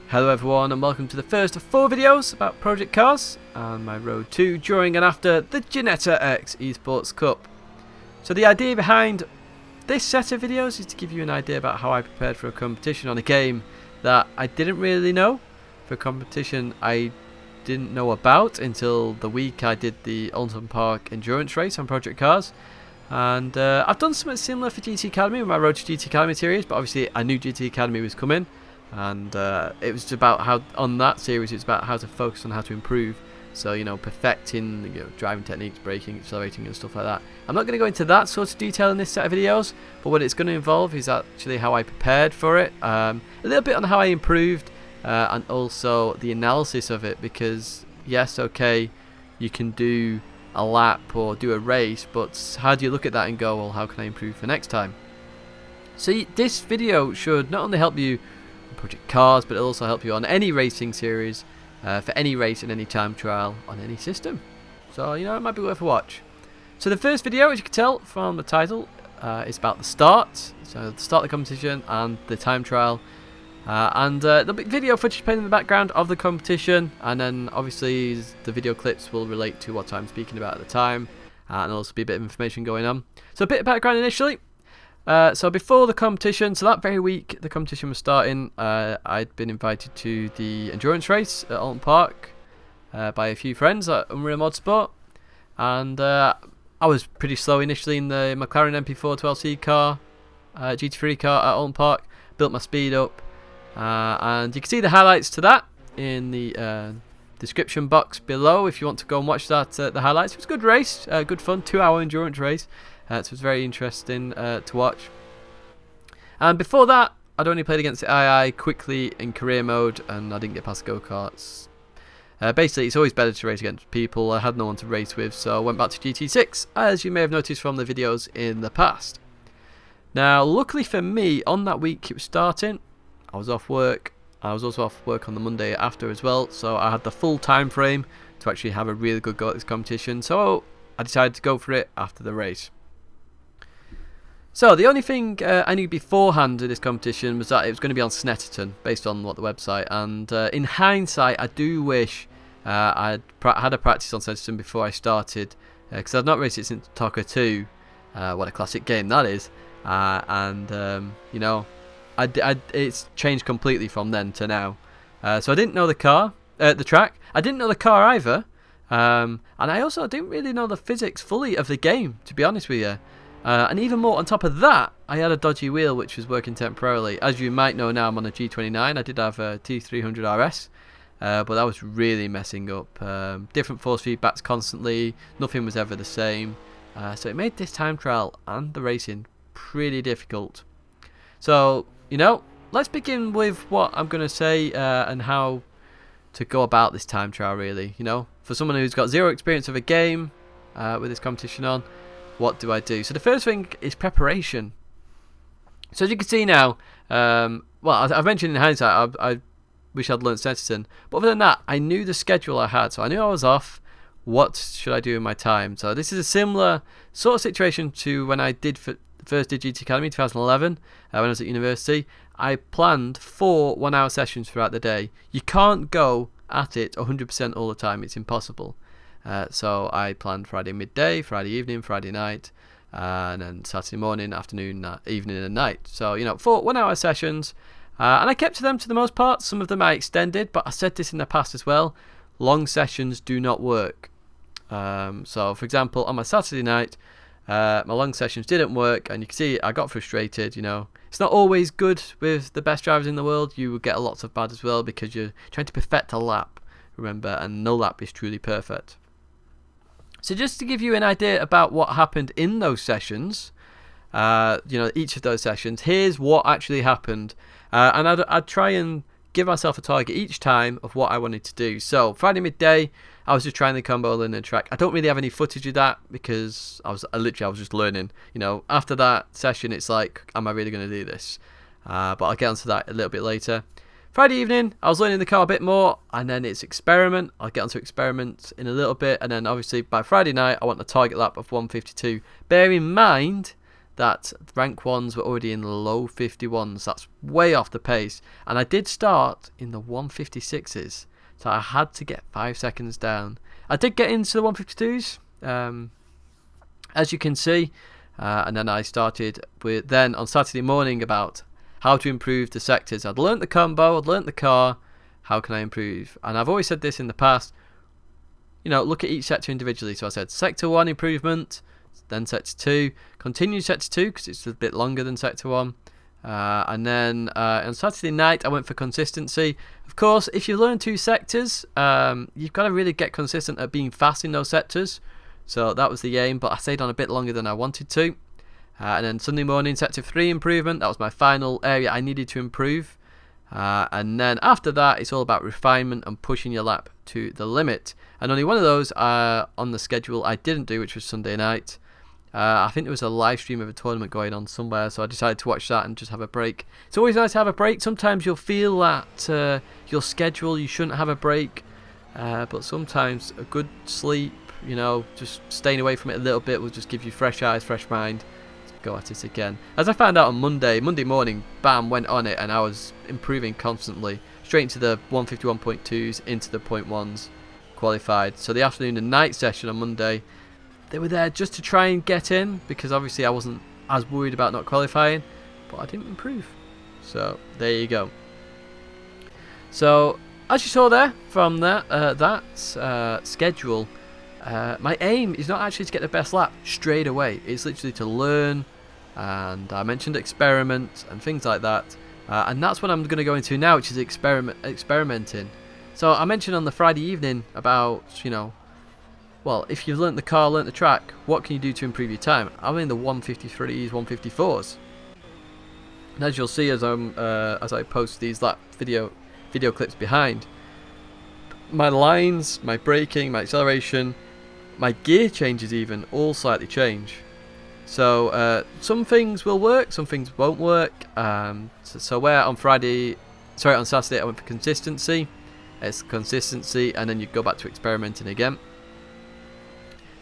Hello everyone and welcome to the first of 4 videos about Project Cars and my road to, during and after the Ginetta X eSports Cup. So the idea behind this set of videos is to give you an idea about how I prepared for a competition on a game that I didn't really know, for a competition I didn't know about until the week I did the Alton Park endurance race on Project Cars. And I've done something similar for GT Academy with my Road to GT Academy series, but obviously I knew GT Academy was coming. And it was about how, on that series, it's about how to focus on how to improve. So, you know, perfecting driving techniques, braking, accelerating and stuff like that. I'm not going to go into that sort of detail in this set of videos, but what it's going to involve is actually how I prepared for it, a little bit on how I improved, and also the analysis of it, because yes, okay, you can do a lap or do a race, but how do you look at that and go, well, how can I improve for next time? So this video should not only help you Project Cars, but it'll also help you on any racing series, for any race and any time trial on any system. So, you know, it might be worth a watch. So the first video, as you can tell from the title, is about the start. So the start of the competition and the time trial. And there'll be video footage playing in the background of the competition, and then obviously the video clips will relate to what I'm speaking about at the time, and there'll also be a bit of information going on. So a bit of background initially. So before the competition, so that very week the competition was starting, I'd been invited to the endurance race at Alton Park by a few friends at Unreal Motorsport, and I was pretty slow initially in the McLaren MP4 12C car, GT3 car at Alton Park, built my speed up, and you can see the highlights to that in the description box below if you want to go and watch that, the highlights. It was a good race, good fun, 2-hour endurance race. So it was very interesting to watch. And before that, I'd only played against the II quickly in career mode, and I didn't get past go-karts. Basically, it's always better to race against people. I had no one to race with, so I went back to GT6, as you may have noticed from the videos in the past. Now, luckily for me, on that week it was starting, I was off work. I was also off work on the Monday after as well, so I had the full time frame to actually have a really good go at this competition. So I decided to go for it after the race. So the only thing I knew beforehand of this competition was that it was going to be on Snetterton, based on what the website. And in hindsight, I do wish I'd had a practice on Snetterton before I started, because I've not raced it since Taka 2. What a classic game that is! You know, it's changed completely from then to now. So I didn't know the track. I didn't know the car either, and I also didn't really know the physics fully of the game, to be honest with you. And even more, on top of that, I had a dodgy wheel which was working temporarily. As you might know now, I'm on a G29. I did have a T300 RS, but that was really messing up. Different force feedbacks constantly, nothing was ever the same. So it made this time trial and the racing pretty difficult. So, you know, let's begin with what I'm going to say and how to go about this time trial, really. You know, for someone who's got zero experience of a game with this competition on, what do I do? So the first thing is preparation. So as you can see now, well, I've mentioned in hindsight, I wish I'd learned Snetterton. But other than that, I knew the schedule I had. So I knew I was off. What should I do in my time? So this is a similar sort of situation to when I first did GT Academy 2011, when I was at university. I planned 4 1-hour sessions throughout the day. You can't go at it 100% all the time. It's impossible. So I planned Friday midday, Friday evening, Friday night, and then Saturday morning, afternoon, evening and night. So, you know, 4 1-hour sessions, and I kept to them to the most part. Some of them I extended, but I said this in the past as well, long sessions do not work. So for example, on my Saturday night, my long sessions didn't work, and you can see I got frustrated. You know, it's not always good with the best drivers in the world. You will get lots of bad as well, because you're trying to perfect a lap, remember, and no lap is truly perfect. So just to give you an idea about what happened in those sessions, you know, each of those sessions, here's what actually happened. And I'd try and give myself a target each time of what I wanted to do. So Friday midday, I was just trying the combo linear track. I don't really have any footage of that because I was just learning. You know, after that session, it's like, am I really going to do this? But I'll get onto that a little bit later. Friday evening, I was learning the car a bit more, and then it's experiment. I'll get onto experiment in a little bit, and then obviously by Friday night, I want a target lap of 152. Bear in mind that rank 1s were already in the low 51s. That's way off the pace. And I did start in the 156s. So I had to get 5 seconds down. I did get into the 152s, as you can see. And then I started with on Saturday morning about how to improve the sectors. I'd learnt the combo, I'd learnt the car. How can I improve? And I've always said this in the past. You know, look at each sector individually. So I said sector 1 improvement, then sector 2, continue sector 2 because it's a bit longer than sector 1. And then on Saturday night I went for consistency. Of course, if you learn 2 sectors, you've got to really get consistent at being fast in those sectors. So that was the aim, but I stayed on a bit longer than I wanted to. And then Sunday morning, sector 3 improvement. That was my final area I needed to improve. And then after that, it's all about refinement and pushing your lap to the limit. And only one of those on the schedule I didn't do, which was Sunday night. I think there was a live stream of a tournament going on somewhere, so I decided to watch that and just have a break. It's always nice to have a break. Sometimes you'll feel that your schedule, you shouldn't have a break. But sometimes a good sleep, you know, just staying away from it a little bit will just give you fresh eyes, fresh mind. Go at it again. As I found out on Monday morning, bam, went on it, and I was improving constantly. Straight into the 151.2s, into the 0.1s, qualified. So the afternoon and night session on Monday, they were there just to try and get in, because obviously I wasn't as worried about not qualifying, but I didn't improve. So there you go. So as you saw there from that schedule, my aim is not actually to get the best lap straight away. It's literally to learn, and I mentioned experiment and things like that, and that's what I'm going to go into now, which is experimenting. So I mentioned on the Friday evening about, you know, well, if you've learnt the car, learnt the track, what can you do to improve your time? I'm in the 153s, 154s, and as you'll see as I post these lap video clips behind, my lines, my braking, my acceleration, my gear changes even all slightly change. So some things will work, some things won't work. So where on Saturday I went for consistency. It's consistency, and then you go back to experimenting again.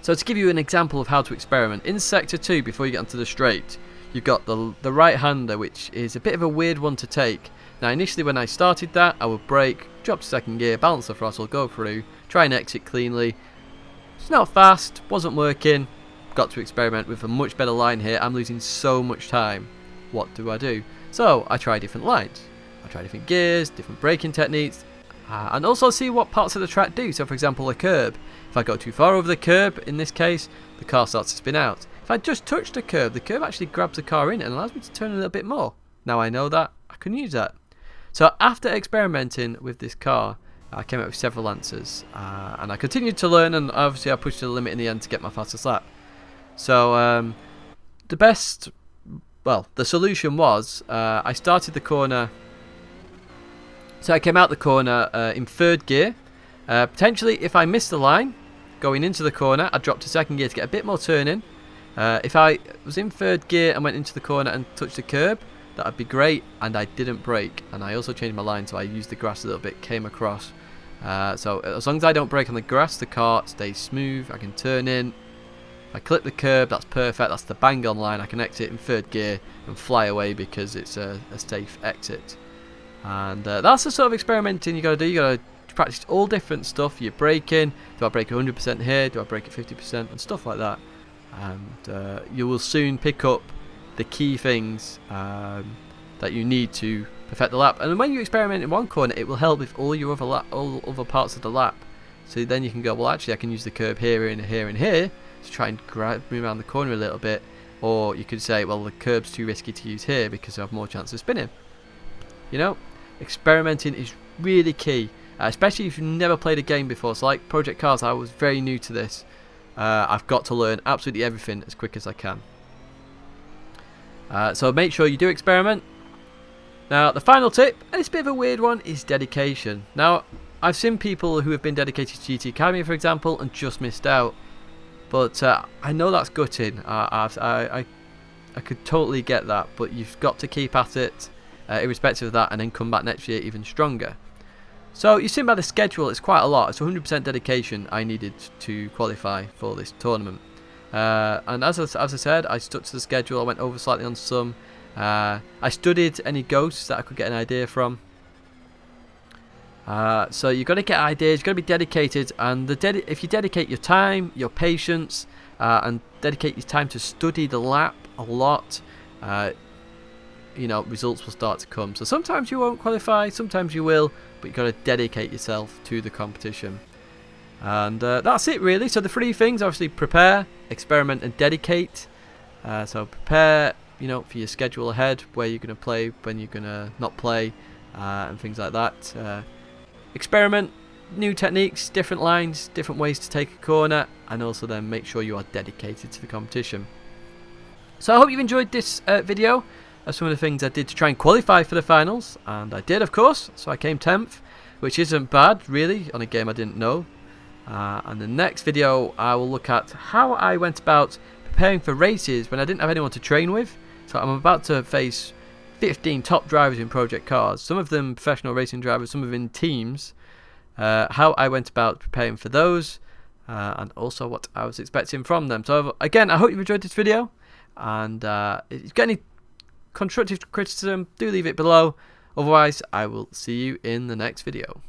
So to give you an example of how to experiment, in sector 2, before you get onto the straight, you've got the right hander, which is a bit of a weird one to take. Now initially when I started that, I would brake, drop to second gear, balance the throttle, go through, try and exit cleanly. It's not fast, wasn't working, got to experiment with a much better line here. I'm losing so much time. What do? So I try different lines. I try different gears, different braking techniques, and also see what parts of the track do. So for example, a curb. If I go too far over the curb, in this case, the car starts to spin out. If I just touch the curb actually grabs the car in and allows me to turn a little bit more. Now I know that, I can use that. So after experimenting with this car, I came up with several answers, and I continued to learn, and obviously I pushed to the limit in the end to get my fastest lap. So the solution was, I started the corner, so I came out the corner in 3rd gear. Potentially if I missed the line going into the corner, I'd drop to 2nd gear to get a bit more turning. If I was in 3rd gear and went into the corner and touched the curb, that would be great, and I didn't brake, and I also changed my line, so I used the grass a little bit, came across. So as long as I don't brake on the grass, the car stays smooth, I can turn in. If I clip the curb, that's perfect, that's the bang on line. I can exit in 3rd gear and fly away because it's a safe exit. And that's the sort of experimenting you got to do. You got to practice all different stuff. You're braking, do I brake 100% here, do I brake at 50%, and stuff like that. And you will soon pick up the key things that you need to perfect the lap. And when you experiment in one corner, it will help with all your all other parts of the lap. So then you can go, well, actually I can use the curb here and here and here to try and move around the corner a little bit. Or you could say, well, the curb's too risky to use here because I have more chance of spinning. You know, experimenting is really key, especially if you've never played a game before. So like Project Cars, I was very new to this. I've got to learn absolutely everything as quick as I can. So make sure you do experiment. Now the final tip, and it's a bit of a weird one, is dedication. Now I've seen people who have been dedicated to GT Academy, for example, and just missed out. But I know that's gutting. I could totally get that, but you've got to keep at it, irrespective of that, and then come back next year even stronger. So you see by the schedule, it's quite a lot. It's 100% dedication I needed to qualify for this tournament. And as I said, I stuck to the schedule. I went over slightly on some. I studied any ghosts that I could get an idea from. So you've got to get ideas, you've got to be dedicated, and if you dedicate your time, your patience, and dedicate your time to study the lap a lot, you know, results will start to come. So sometimes you won't qualify, sometimes you will, but you've got to dedicate yourself to the competition. And that's it really. So the three things, obviously: prepare, experiment, and dedicate. So prepare, you know, for your schedule ahead, where you're going to play, when you're going to not play, and things like that. Experiment, new techniques, different lines, different ways to take a corner, and also then make sure you are dedicated to the competition. So I hope you've enjoyed this video of some of the things I did to try and qualify for the finals, and I did, of course. So I came 10th, which isn't bad really on a game I didn't know. And the next video I will look at how I went about preparing for races when I didn't have anyone to train with. So I'm about to face 15 top drivers in Project Cars, some of them professional racing drivers, some of them in teams. How I went about preparing for those, and also what I was expecting from them. So again, I hope you've enjoyed this video, and if you've got any constructive criticism, do leave it below. Otherwise, I will see you in the next video.